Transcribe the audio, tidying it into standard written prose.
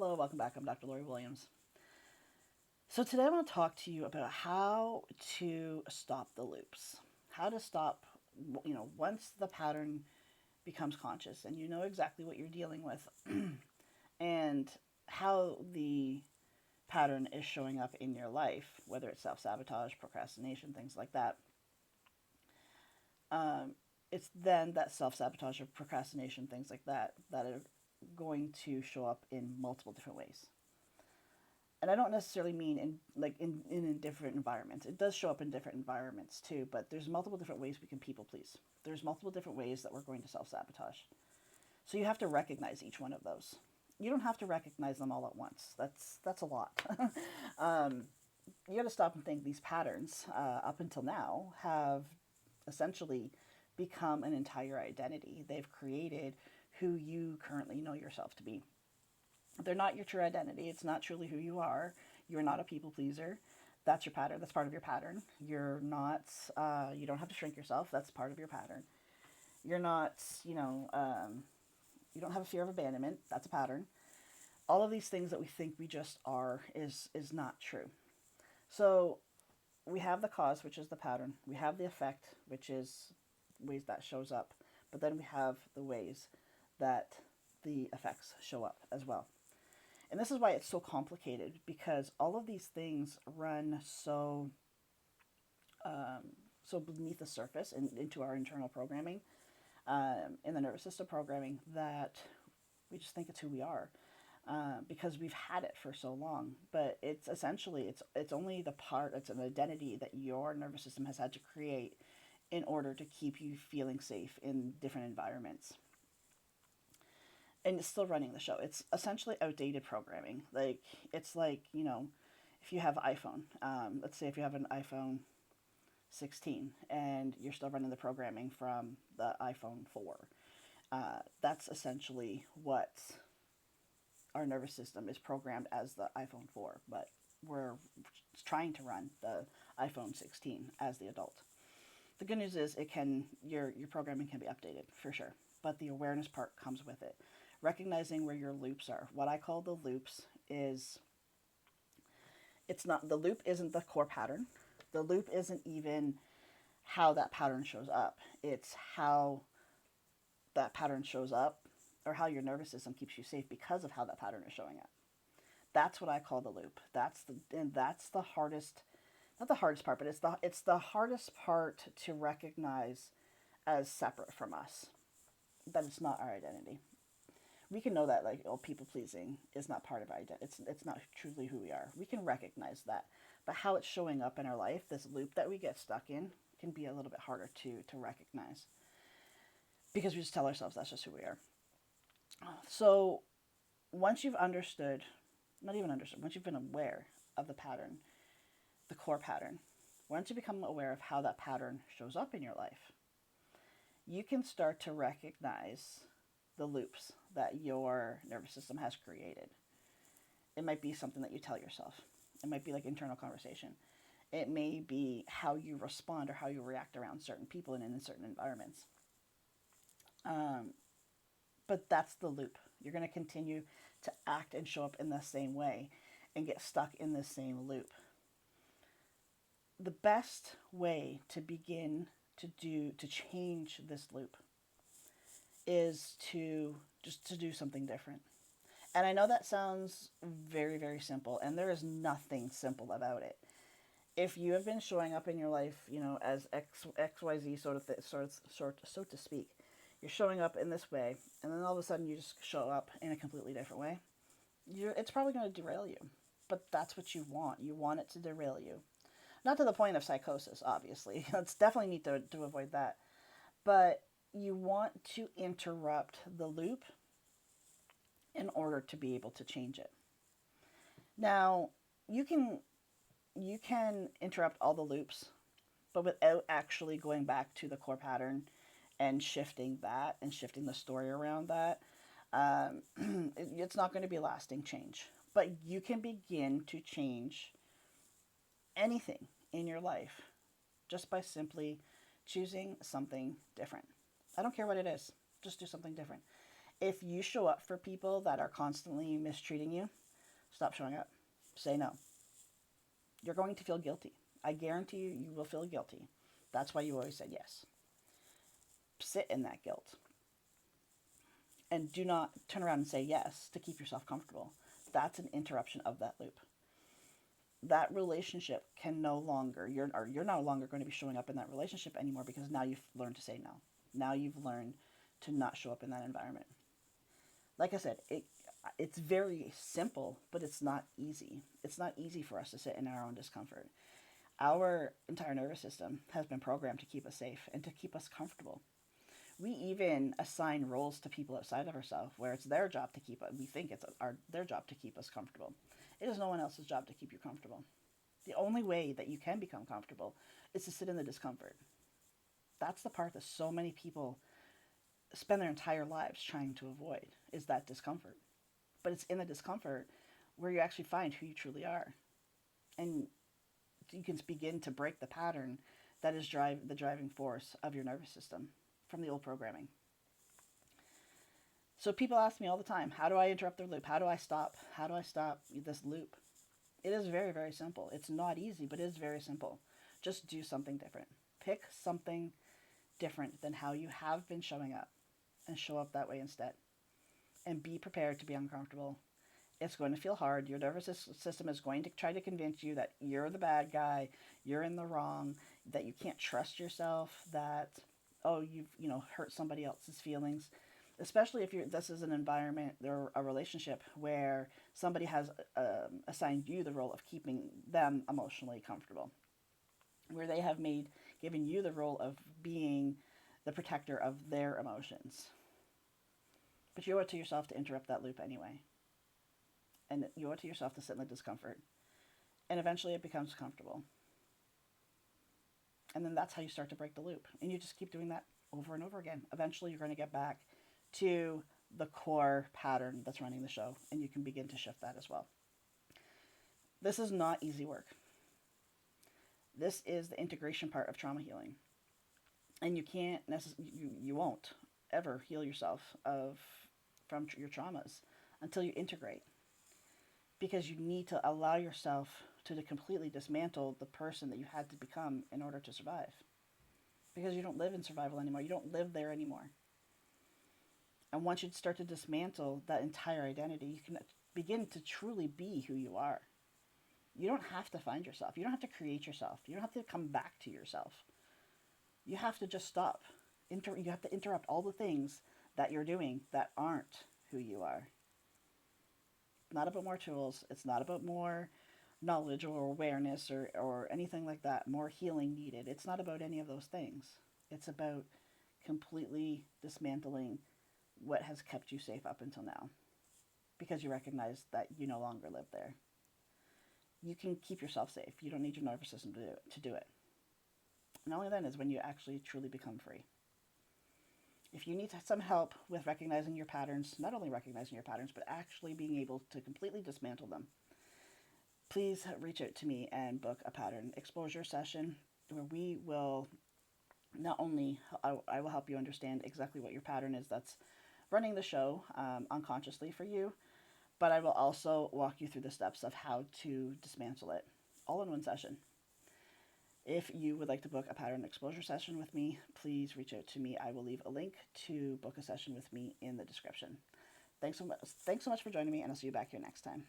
Hello, welcome back. I'm Dr. Lori Williams. So today I want to talk to you about how to stop the loops. How to stop, once the pattern becomes conscious and you know exactly what you're dealing with and how the pattern is showing up in your life, whether it's self sabotage, procrastination, things like that. Um, it's then that self sabotage or procrastination, things like that, that are going to show up in multiple different ways. And I don't necessarily mean in different environments. It does show up in different environments too, but there's multiple different ways we can people please. There's multiple different ways that we're going to self sabotage. So you have to recognize each one of those. You don't have to recognize them all at once. That's a lot. um, you got to stop and think. These patterns, up until now, have essentially become an entire identity. They've created who you currently know yourself to be. They're not your true identity. It's not truly who you are. You're not a people pleaser. That's your pattern. That's part of your pattern. You're not, you don't have to shrink yourself. That's part of your pattern. You're not, you don't have a fear of abandonment. That's a pattern. All of these things that we think we just are is not true. So we have the cause, which is the pattern. We have the effect, which is ways that shows up. But then we have the ways that the effects show up as well. And this is why it's so complicated because all of these things run so beneath the surface and into our internal programming, in the nervous system programming, that we just think it's who we are, because we've had it for so long. But it's essentially it's only the part, it's an identity that your nervous system has had to create in order to keep you feeling safe in different environments. And it's still running the show. It's essentially outdated programming. It's like, if you have iPhone, let's say if you have an iPhone 16 and you're still running the programming from the iPhone 4, that's essentially what our nervous system is programmed as the iPhone 4, but we're trying to run the iPhone 16 as the adult. The good news is your programming can be updated for sure, but the awareness part comes with it. Recognizing where your loops are. What I call the loops is, it's not, the loop isn't the core pattern. The loop isn't even how that pattern shows up. It's how that pattern shows up, or how your nervous system keeps you safe because of how that pattern is showing up. That's what I call the loop. That's the hardest, not the hardest part, but it's the hardest part to recognize as separate from us. That it's not our identity. We can know that, like, people pleasing is not part of our identity. It's not truly who we are. We can recognize that, but how it's showing up in our life, this loop that we get stuck in, can be a little bit harder to recognize, because we just tell ourselves that's just who we are. So once you've understood, not even understood, once you've been aware of the pattern, the core pattern, once you become aware of how that pattern shows up in your life, you can start to recognize the loops that your nervous system has created. It might be something that you tell yourself. It might be like internal conversation. It may be how you respond or how you react around certain people and in certain environments. But that's the loop. You're going to continue to act and show up in the same way and get stuck in the same loop. The best way to begin to change this loop is to do something different. And I know that sounds very, very simple, and there is nothing simple about it. If you have been showing up in your life, as XYZ so to speak, you're showing up in this way, and then all of a sudden you just show up in a completely different way, it's probably going to derail you. But that's what you want. You want it to derail you. Not to the point of psychosis, obviously. It's definitely need to avoid that. But you want to interrupt the loop in order to be able to change it. Now, you can interrupt all the loops, but without actually going back to the core pattern and shifting that and shifting the story around that, it's not going to be a lasting change. But you can begin to change anything in your life just by simply choosing something different. I don't care what it is, just do something different. If you show up for people that are constantly mistreating you, stop showing up. Say no. You're going to feel guilty. I guarantee you, you will feel guilty. That's why you always said yes. Sit in that guilt. And do not turn around and say yes to keep yourself comfortable. That's an interruption of that loop. That relationship can no longer, you're no longer going to be showing up in that relationship anymore, because now you've learned to say no. Now you've learned to not show up in that environment. Like I said, it's very simple, but it's not easy. It's not easy for us to sit in our own discomfort. Our entire nervous system has been programmed to keep us safe and to keep us comfortable. We even assign roles to people outside of ourselves where it's their job to keep us. We think it's their job to keep us comfortable. It is no one else's job to keep you comfortable. The only way that you can become comfortable is to sit in the discomfort. That's the part that so many people spend their entire lives trying to avoid, is that discomfort. But it's in the discomfort where you actually find who you truly are. And you can begin to break the pattern that is the driving force of your nervous system from the old programming. So people ask me all the time, how do I interrupt the loop? How do I stop? How do I stop this loop? It is very, very simple. It's not easy, but it is very simple. Just do something different. Pick something different than how you have been showing up, and show up that way instead. And be prepared to be uncomfortable. It's going to feel hard. Your nervous system is going to try to convince you that you're the bad guy, you're in the wrong, that you can't trust yourself, that, oh, you've hurt somebody else's feelings. Especially if this is an environment or a relationship where somebody has assigned you the role of keeping them emotionally comfortable, where they have given you the role of being the protector of their emotions. But you owe it to yourself to interrupt that loop anyway. And you owe it to yourself to sit in the discomfort. And eventually it becomes comfortable. And then that's how you start to break the loop. And you just keep doing that over and over again. Eventually you're going to get back to the core pattern that's running the show. And you can begin to shift that as well. This is not easy work. This is the integration part of trauma healing. And you can't you won't ever heal yourself from your traumas until you integrate. Because you need to allow yourself to completely dismantle the person that you had to become in order to survive. Because you don't live in survival anymore. You don't live there anymore. And once you start to dismantle that entire identity, you can begin to truly be who you are. You don't have to find yourself. You don't have to create yourself. You don't have to come back to yourself. You have to just stop. You have to interrupt all the things that you're doing that aren't who you are. It's not about more tools. It's not about more knowledge or awareness or anything like that. More healing needed. It's not about any of those things. It's about completely dismantling what has kept you safe up until now. Because you recognize that you no longer live there. You can keep yourself safe. You don't need your nervous system to do it. And only then is when you actually truly become free. If you need some help with recognizing your patterns, not only recognizing your patterns, but actually being able to completely dismantle them, please reach out to me and book a pattern exposure session where we will not only, I will help you understand exactly what your pattern is that's running the show unconsciously for you, but I will also walk you through the steps of how to dismantle it all in one session. If you would like to book a pattern exposure session with me, please reach out to me. I will leave a link to book a session with me in the description. Thanks so much for joining me, and I'll see you back here next time.